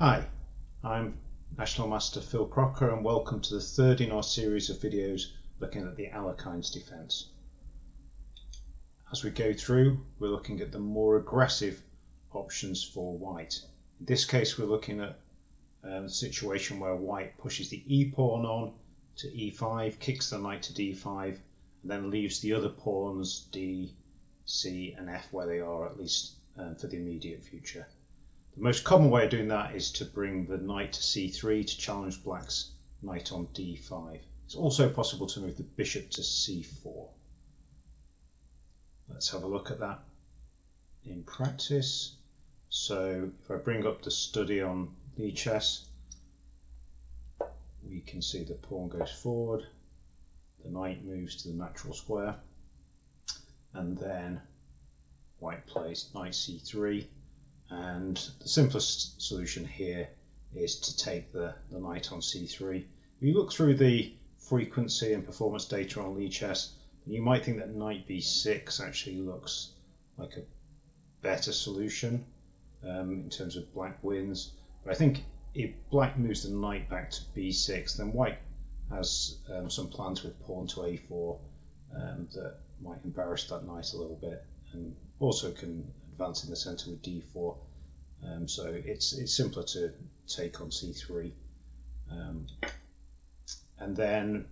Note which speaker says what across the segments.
Speaker 1: Hi, I'm National Master Phil Crocker and welcome to the third in our series of videos looking at the Alekhine's defence. As we go through, we're looking at the more aggressive options for white. In this case we're looking at the situation where white pushes the e pawn on to e5, kicks the knight to d5 and then leaves the other pawns d, c and f where they are, at least for the immediate future. The most common way of doing that is to bring the knight to c3 to challenge black's knight on d5. It's also possible to move the bishop to c4. Let's have a look at that in practice. So if I bring up the study on Lichess, we can see the pawn goes forward, the knight moves to the natural square, and then white plays knight c3. And the simplest solution here is to take the knight on c3. If you look through the frequency and performance data on Lichess, you might think that knight b6 actually looks like a better solution in terms of black wins. But I think if black moves the knight back to b6, then white has some plans with pawn to a4 that might embarrass that knight a little bit, and also can advance in the centre with d4. So it's simpler to take on c3. And then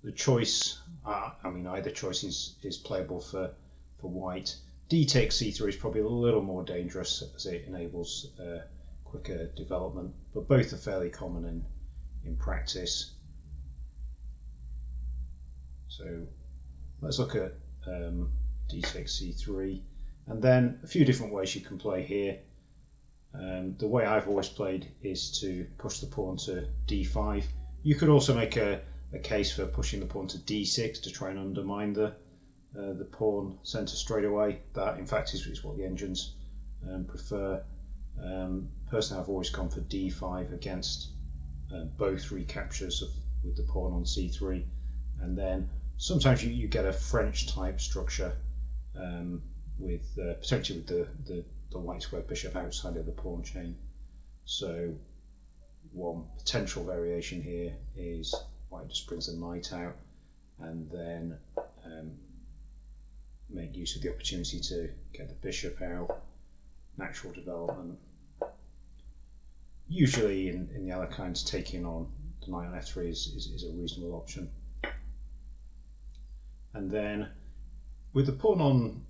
Speaker 1: the choice, either choice is playable for white. D takes c3 is probably a little more dangerous as it enables quicker development, but both are fairly common in practice. So let's look at d takes c3, and then a few different ways you can play here. The way I've always played is to push the pawn to d5. You could also make a case for pushing the pawn to d6 to try and undermine the pawn centre straight away. That in fact is what the engines prefer. Personally, I've always gone for d5 against both recaptures with the pawn on c3, and then sometimes you get a French type structure with potentially with the white square bishop outside of the pawn chain. So one potential variation here is white just brings the knight out and then make use of the opportunity to get the bishop out, natural development. Usually in the Alekhines, taking on the knight on f3 is a reasonable option. And then with the pawn on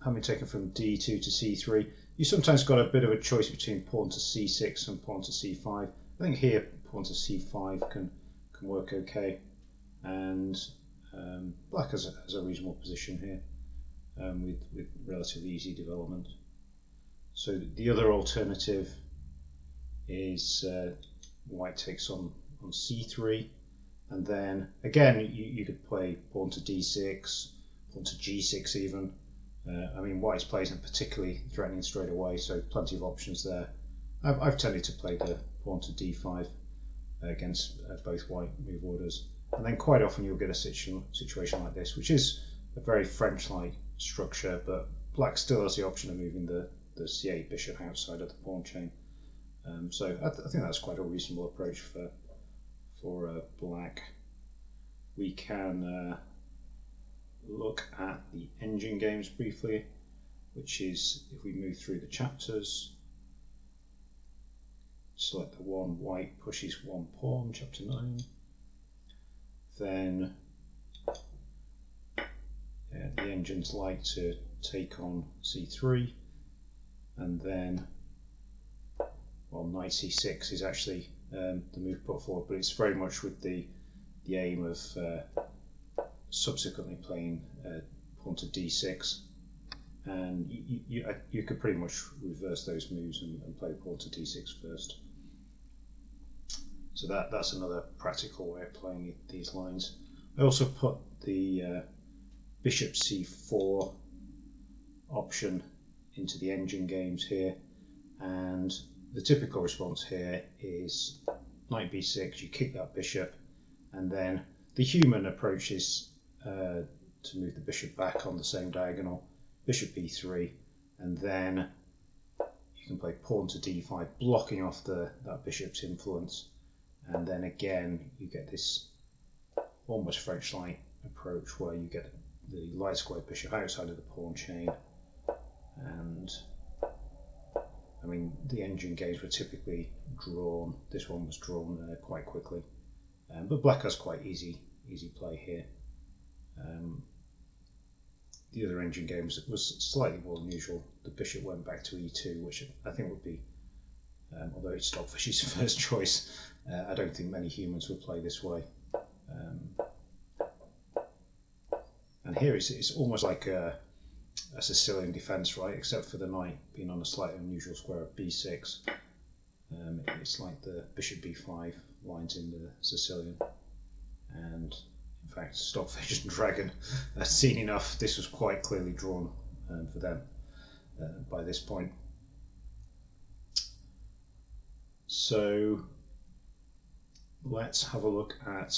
Speaker 1: having taken from d2 to c3, you sometimes got a bit of a choice between pawn to c6 and pawn to c5. I think here pawn to c5 can work okay, and black has a reasonable position here with relatively easy development. So the other alternative is white takes on c3, and then again you could play pawn to d6, pawn to g6 even. White's play isn't particularly threatening straight away, so plenty of options there. I've tended to play the pawn to d5 against both white move orders, and then quite often you'll get a situation like this, which is a very French-like structure, but black still has the option of moving the c8 bishop outside of the pawn chain. So I think that's quite a reasonable approach for black. We can look at the engine games briefly, which is if we move through the chapters, select the one white pushes one pawn, chapter 9, then the engines like to take on c3, and then knight c6 is actually the move put forward, but it's very much with the aim of subsequently playing pawn to d6, and you could pretty much reverse those moves and play pawn to d6 first. So that's another practical way of playing these lines. I also put the bishop c4 option into the engine games here, and the typical response here is knight b6, you kick that bishop, and then the human approach is to move the bishop back on the same diagonal, bishop b3, and then you you can play pawn to d5, blocking off that bishop's influence, and then again you get this almost French-like approach where you get the light square bishop outside of the pawn chain, and I mean the engine games were typically drawn. This one was drawn quite quickly, but black has quite easy play here. The other engine game was slightly more unusual. The bishop went back to e2, which I think would be, although it's Stockfish's first choice, I don't think many humans would play this way. And here it's almost like a Sicilian defence, right? Except for the knight being on a slightly unusual square of b6. It's like the bishop b5 lines in the Sicilian. And in fact, Stockfish and Dragon had seen enough. This was quite clearly drawn for them by this point. So let's have a look at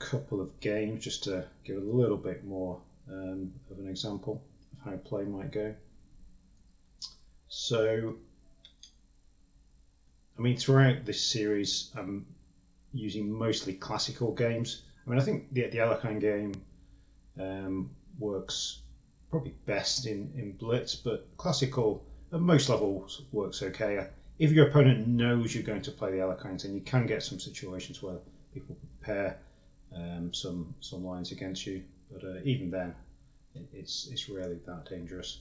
Speaker 1: a couple of games just to give a little bit more of an example of how play might go. So, I mean, throughout this series, I'm using mostly classical games. I mean, I think the Alekhine game works probably best in Blitz, but classical at most levels works okay. If your opponent knows you're going to play the Alekhines, then you can get some situations where people prepare some lines against you, but even then, it's rarely that dangerous.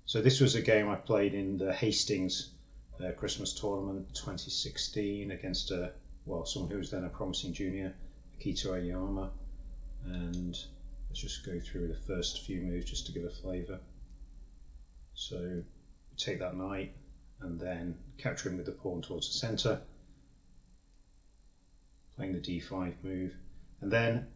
Speaker 1: So this was a game I played in the Hastings Christmas tournament 2016 against someone who was then a promising junior, Akito Ayama, and let's just go through the first few moves just to give a flavour. So we take that knight and then capture him with the pawn towards the centre, playing the d5 move, and then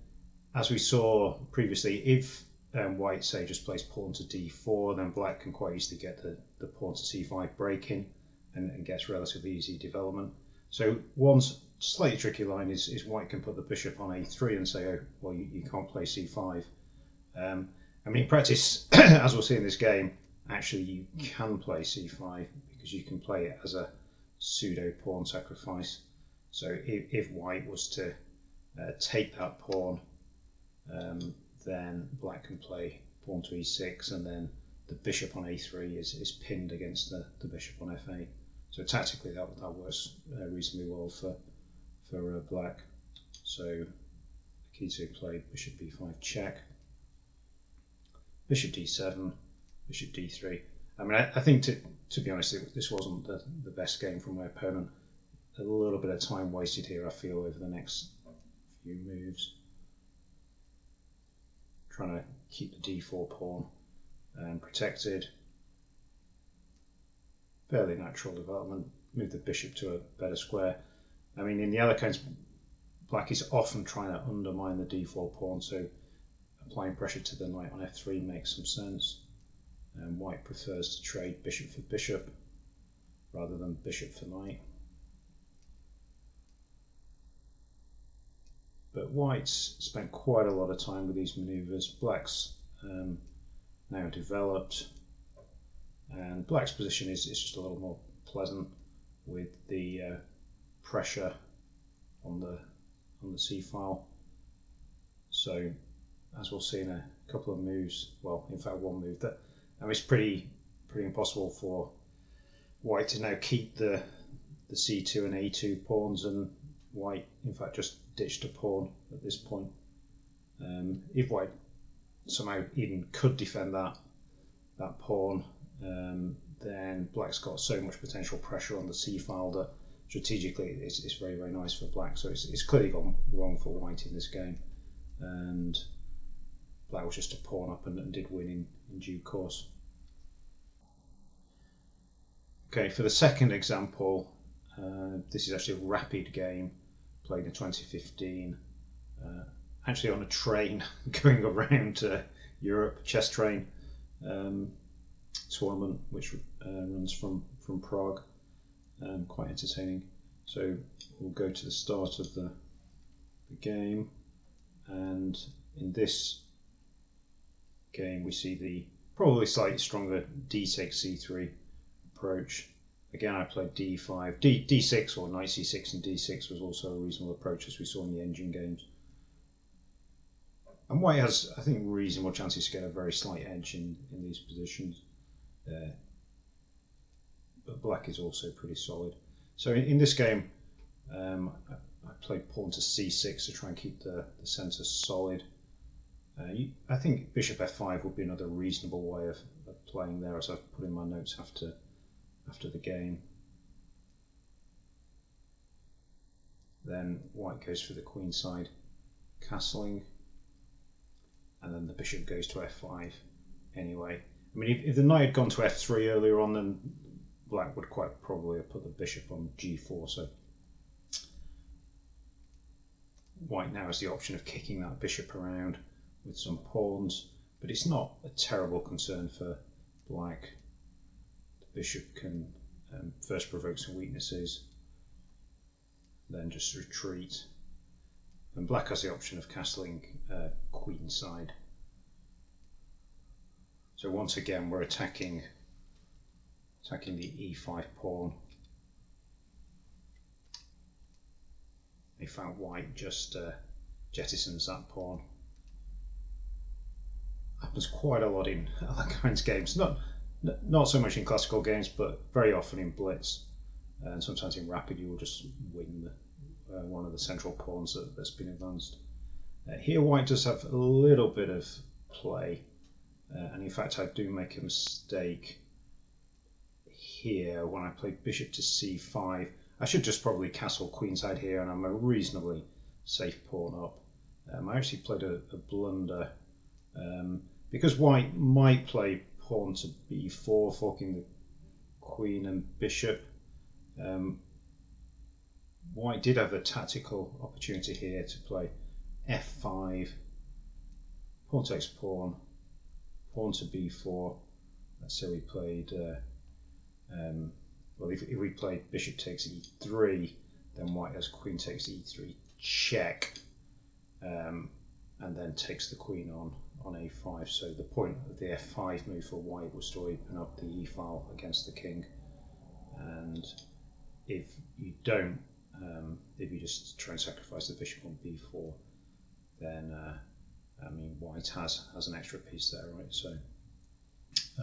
Speaker 1: as we saw previously, if white say just plays pawn to d4, then black can quite easily get the pawn to c5 break-in and gets relatively easy development. So one slightly tricky line is white can put the bishop on a3 and say, oh, well, you can't play c5. I mean, in practice, as we'll see in this game, actually you can play c5 because you can play it as a pseudo pawn sacrifice. So if white was to take that pawn, then black can play pawn to e6, and then the bishop on a3 is pinned against the bishop on f8. So tactically that works reasonably well for black. So Akito played bishop b5 check, bishop d7, bishop d3. I mean, I think to be honest, this wasn't the best game from my opponent. A little bit of time wasted here, I feel, over the next few moves. Trying to keep the d4 pawn protected. Fairly natural development. Move the bishop to a better square. I mean, in the Alekhines, black is often trying to undermine the d4 pawn, so applying pressure to the knight on f3 makes some sense. And white prefers to trade bishop for bishop rather than bishop for knight. But white's spent quite a lot of time with these maneuvers. Black's now developed, and black's position is just a little more pleasant with the pressure on the c file. So as we'll see in a couple of moves, well, in fact one move, that it's pretty impossible for white to now keep the c2 and a2 pawns, and white in fact just ditched a pawn at this point. If white somehow even could defend that pawn, then black's got so much potential pressure on the c file that strategically it's very nice for black. So it's clearly gone wrong for white in this game, and black was just a pawn up and did win in due course. Okay, for the second example, this is actually a rapid game played in 2015, actually on a train going around Europe, chess train tournament, which runs from Prague. Quite entertaining. So we'll go to the start of the game, and in this game we see the probably slightly stronger d takes c3 approach. again I played d5, d6 or knight c6 and d6 was also a reasonable approach as we saw in the engine games. And white has, I think, reasonable chances to get a very slight edge in these positions. But black is also pretty solid. So in this game, I played pawn to c6 to try and keep the centre solid. I think bishop f5 would be another reasonable way of playing there, as I've put in my notes after the game. Then white goes for the queenside castling, and then the bishop goes to f5 anyway. I mean, if the knight had gone to f3 earlier on, then black would quite probably have put the bishop on g4, so white now has the option of kicking that bishop around with some pawns, but it's not a terrible concern for black. The bishop can first provoke some weaknesses, then just retreat, and black has the option of castling queenside. So once again we're attacking the e5 pawn. In fact, white just jettisons that pawn. Happens quite a lot in Alekhine's games. Not so much in classical games, but very often in blitz, and sometimes in rapid you will just win one of the central pawns that's been advanced. Here white does have a little bit of play, and in fact I do make a mistake here when I play bishop to c5. I should just probably castle queenside here, and I'm a reasonably safe pawn up. I actually played a blunder, because white might play pawn to b4, forking the queen and bishop. White did have the tactical opportunity here to play f5, pawn takes pawn, pawn to b4. Let's say we played, well, if we played bishop takes e3, then white has queen takes e3 check, and then takes the queen on a5. So the point of the f5 move for white was to open up the e-file against the king, and if you don't, if you just try and sacrifice the bishop on b4, then I mean white has an extra piece there, right? So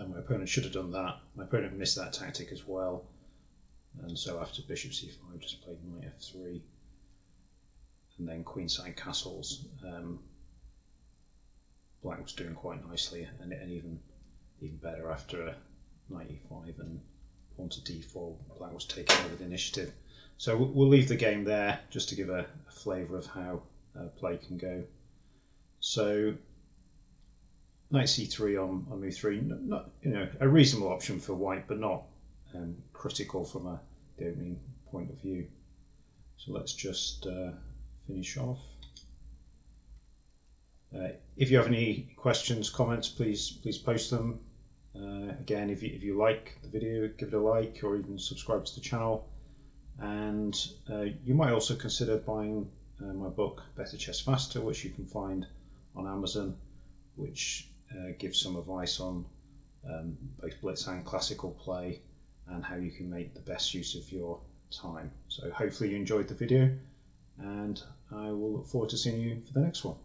Speaker 1: my opponent should have done that. My opponent missed that tactic as well, and so after bishop c5 I just played knight f3 and then queenside castles. Black was doing quite nicely, and even better after knight e5 and pawn to d4. Black was taking over the initiative. So we'll leave the game there just to give a flavour of how play can go. So knight c3 on move 3, not a reasonable option for white, but not critical from the opening point of view. So let's just finish off. If you have any questions, comments, please post them. Again, if you like the video, give it a like, or even subscribe to the channel. And you might also consider buying my book Better Chess Faster, which you can find on Amazon, which gives some advice on both blitz and classical play, and how you can make the best use of your time. So hopefully you enjoyed the video, and I will look forward to seeing you for the next one.